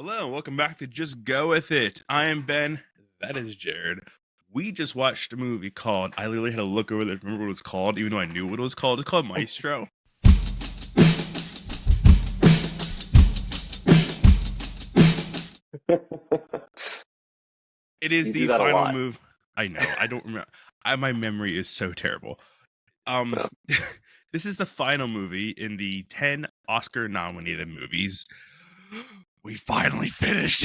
Hello, welcome back to Just Go With It. I am Ben. That is Jared. We just watched a movie called, I literally had to look over there to remember what it was called, even though I knew what it was called. It's called Maestro. It is You do the that a final lot. move. I know, I don't remember. My memory is so terrible. Um, So, this is the final movie in the 10 Oscar nominated movies. We finally finished.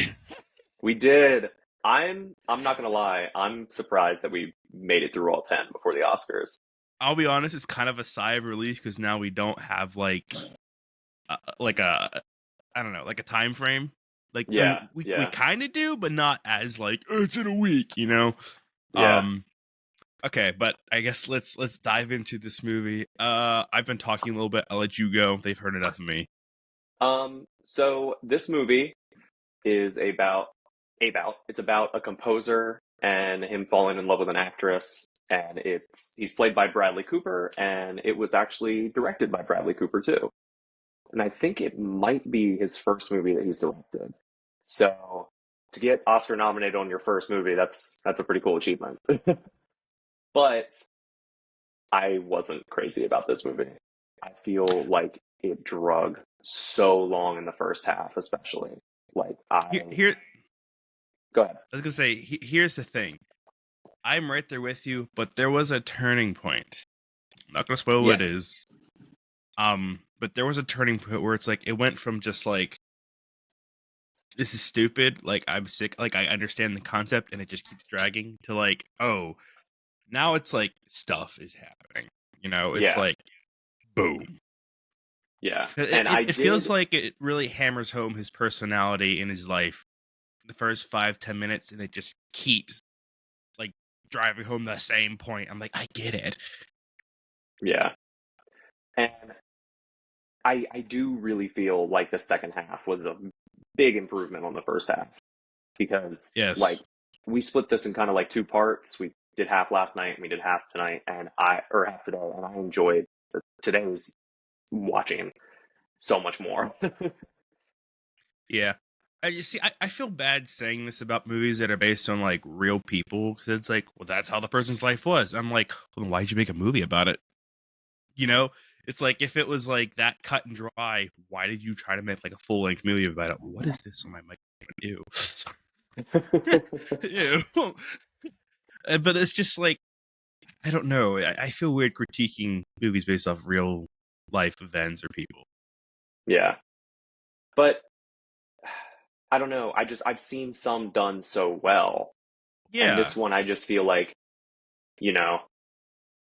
we did. I'm not gonna lie. I'm surprised that we made it through all 10 before the Oscars. I'll be honest, it's kind of a sigh of relief because now we don't have like a I don't know, like a time frame. Like I Yeah, mean, we yeah, kind of do, but not as like oh, it's in a week, you know. yeah. Um okay, but I guess let's dive into this movie. I've been talking a little bit. I'll let you go. They've heard enough of me. So this movie is about it's about a composer and him falling in love with an actress, and he's played by Bradley Cooper, and it was actually directed by Bradley Cooper too. And I think it might be his first movie that he's directed. So to get Oscar nominated on your first movie, that's a pretty cool achievement. But I wasn't crazy about this movie. I feel like it drug so long in the first half, especially. Like Here, go ahead. I was gonna say, here's the thing. I'm right there with you, but there was a turning point. I'm not gonna spoil what it Yes. is. But there was a turning point where it's like it went from just like this is stupid, like I'm sick, like I understand the concept, and it just keeps dragging to like, oh, now it's like stuff is happening. You know, it's Yeah. like boom. Yeah. It, And it, I it feels did like it really hammers home his personality in his life the first 5-10 minutes, and it just keeps like driving home the same point. I'm like, I get it. yeah. And I do really feel like the second half was a big improvement on the first half because like Yes. we split this in kind of like two parts. We did half last night and we did half tonight and I or half today and I enjoyed today's watching so much more. Yeah. You see, I feel bad saying this about movies that are based on like real people because it's like, well, that's how the person's life was. I'm like, well, then why'd you make a movie about it? You know, it's like if it was like that cut and dry, why did you try to make like a full length movie about it? What is this on my mic? Ew. Ew. But it's just like, I don't know. I feel weird critiquing movies based off real life events or people. Yeah. But I don't know. I've seen some done so well. And Yeah. this one I just feel like, you know,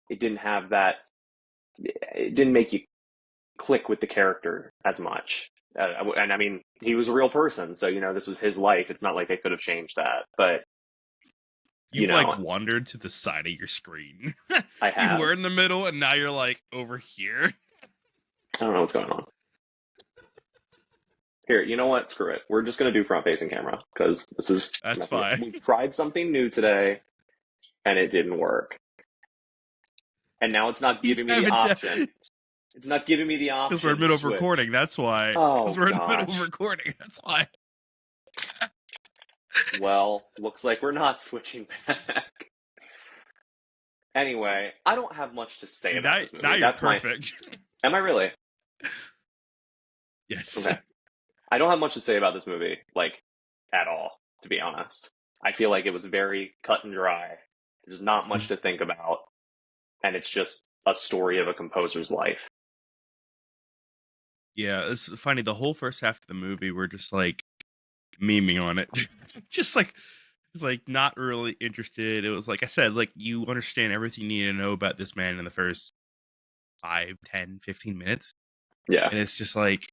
it didn't have that it didn't make you click with the character as much. And I mean, he was a real person, so this was his life. It's not like they could have changed that, but you You've like know, wandered to the side of your screen. I You have. were in the middle and now you're like over here. I don't know what's going on. Here, you know what? Screw it. We're just gonna do front facing camera because this is That's nothing. fine. We tried something new today and it didn't work. And now it's not He's giving me the having option. to It's not giving me the because we're in option the to middle of recording. switch. That's why. Because Oh we're in the middle of gosh. recording. That's why. Well, looks like we're not switching back. Anyway, I don't have much to say See, about now, this now movie. you're That's my. perfect. Am I really? Yes. Okay. I don't have much to say about this movie, like, at all, to be honest. I feel like it was very cut and dry. There's not much to think about, and it's just a story of a composer's life. Yeah, it's funny. The whole first half of the movie, we're just like memeing on it. Just like, it's like not really interested. It was like I said, like you understand everything you need to know about this man in the first 5, 10, 15 minutes. Yeah, And it's like,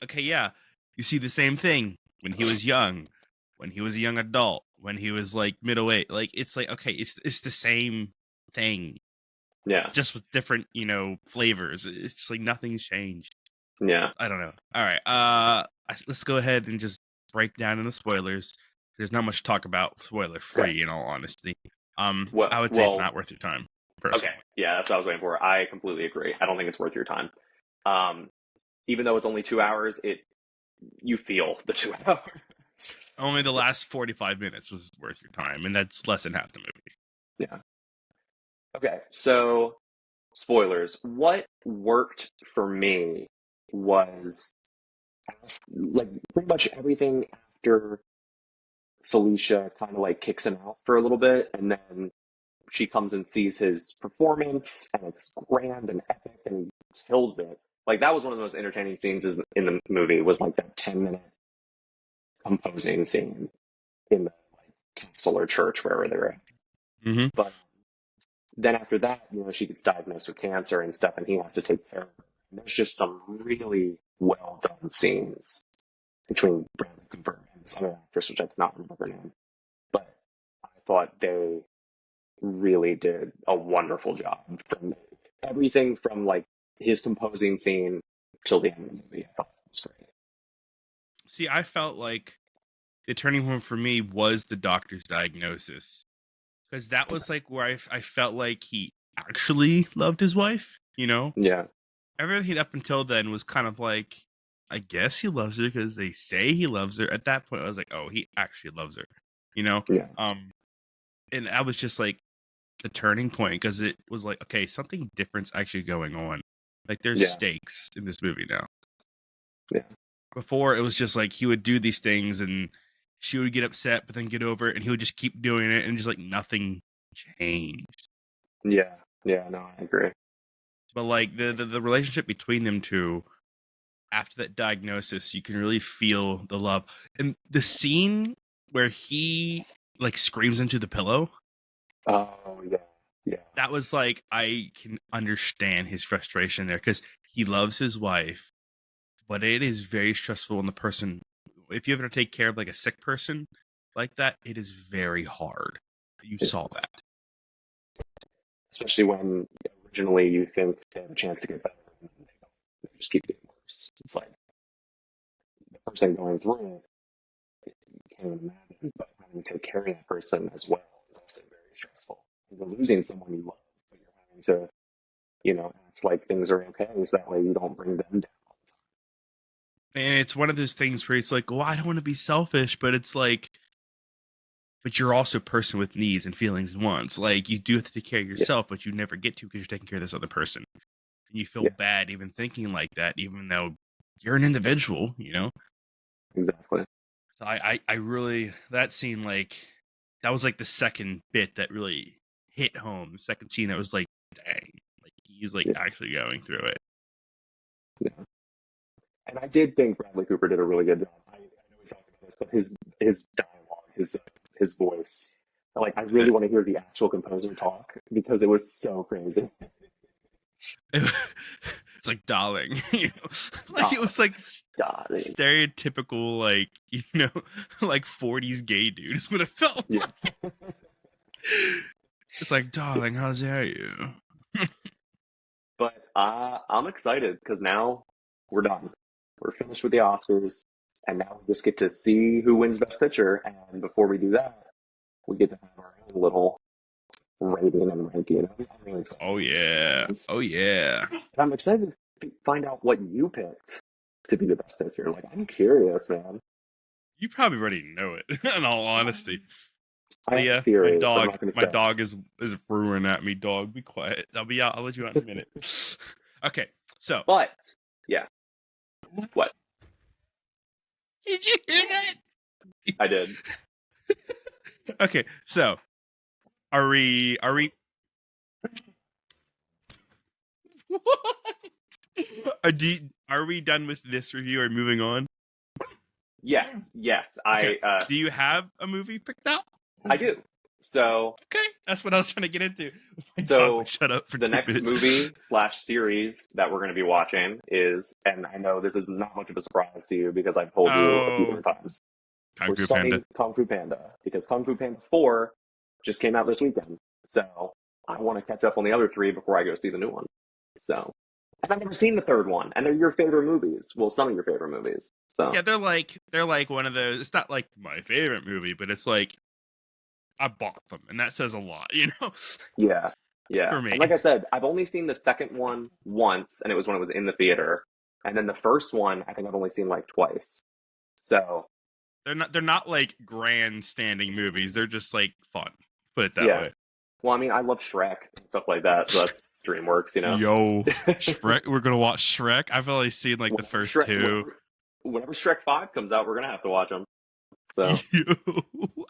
okay, yeah, you see the same thing when he was young, when he was a young adult, when he was like middle age. Like it's like, okay, it's the same thing, yeah, just with different, flavors. It's just like nothing's changed. yeah. I don't know. All right, let's go ahead and just break down in the spoilers. There's not much to talk about spoiler Okay. free, in all honesty. Well, I would say it's well, not worth your time, okay. personally. Yeah, that's what I was waiting for. I completely agree. I don't think it's worth your time. Um, Even though it's only 2 hours, you feel the 2 hours. Only the last 45 minutes was worth your time, and that's less than half the movie. Yeah. Okay, so spoilers. What worked for me was like pretty much everything after Felicia kind of like kicks him out for a little bit, and then she comes and sees his performance, and it's grand and epic, and he kills it. Like that was one of the most entertaining scenes in the movie. Was like that 10 minute composing scene in the like castle or church wherever they're at. Mm-hmm. But then after that, she gets diagnosed with cancer and stuff, and he has to take care of her. And there's just some really well done scenes between Bradley Cooper and this other actress, which I cannot remember her name. But I thought they really did a wonderful job from everything from like his composing scene till the end of the movie. I thought it was great. See, I felt like the turning point for me was the doctor's diagnosis, because that was like where I felt like he actually loved his wife. Yeah, Everything up until then was kind of like, I guess he loves her because they say he loves her. At that point, I was like, oh, he actually loves her. You know, yeah, um, and I was just like the turning point, because it was like, okay, something different's actually going on. Like there's yeah, stakes in this movie now. yeah, Before it was just like he would do these things and she would get upset, but then get over it, and he would just keep doing it, and just like nothing changed. yeah, yeah. No, I agree. But like the relationship between them two after that diagnosis, you can really feel the love. And the scene where he like screams into the pillow, Oh yeah, yeah, that was like, I can understand his frustration there, because he loves his wife, but it is very stressful on the person. If you ever take care of like a sick person like that, it is very hard. You it saw is. that. Especially when originally you think they have a chance to get better, and then they don't. They just keep getting worse. It's like the person going through it, you can't even imagine, but having to take care of that person as well is also very stressful. You're losing someone you love, but you're having to, act like things are okay, so that way you don't bring them down all the And it's one of those things where it's like, well, I don't want to be selfish, but it's like, but you're also a person with needs and feelings and wants. Like, you do have to take care of time. yourself, but you never get to, because you're taking care of this other person. And you feel Yeah, bad even thinking like that, even though you're an individual. yeah, exactly. So I really, that scene, like, that was like the second bit that really hit home. The second scene that was like, dang, like he's like Yeah, actually going through it. yeah. And I did think Bradley Cooper did a really good job. I know we talked about this, but his dialogue, his voice, like I really want to hear the actual composer talk because it was so crazy. It's like, darling, like it Oh, was like darling. stereotypical, like, like 40s gay dude is what it felt Yeah, like. It's like, darling, how dare you? but I'm excited because now we're done. We're finished with the Oscars, and now we just get to see who wins Best Picture. And before we do that, we get to have our own little rating and ranking. I'm really excited Oh about yeah, this. oh yeah. And I'm excited to find out what you picked to be the Best Picture. Like, I'm curious, man. You probably already know it, in all honesty. I But have a yeah, my theory, but I'm dog, not going to my say. dog is ruining at me. Dog, be quiet. I'll be out. I'll let you out in a minute. Okay, so But yeah, what did you hear that? I did. Okay, so are we are we done with this review or moving on? Yes, yes, Okay. Do you have a movie picked out? I do. So Okay, that's what I was trying to get into. My dog would so shut up for the two next minutes. movie slash series that we're going to be watching is, and I know this is not much of a surprise to you because I've told you a few Oh, different times. Kung We're Fu Panda. starting Kung Fu Panda because Kung Fu Panda 4 just came out this weekend. So I want to catch up on the other three before I go see the new one. So, and I've never seen the third one, and they're your favorite movies. Well, some of your favorite movies. So, Yeah, they're like one of those. It's not like my favorite movie, but it's like I bought them, and that says a lot. yeah, yeah. For me. And like I said, I've only seen the second one once, and it was when it was in the theater. And then the first one, I think I've only seen like twice. So They're not like grandstanding movies. They're just like fun. Put it that yeah. way. Well, I mean, I love Shrek and stuff like that, so that's DreamWorks, you know. Yo, Shrek. We're gonna watch Shrek. I've only seen like the Whenever first Shrek, two. whenever Shrek 5 comes out, we're gonna have to watch them. So Yo,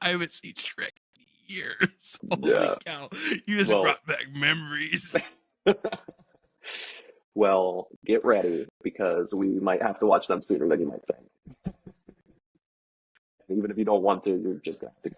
I haven't seen Shrek in years. Holy yeah. cow! You just Well, brought back memories. well, get ready because we might have to watch them sooner than you might think. And even if you don't want to, you're just gonna have to go.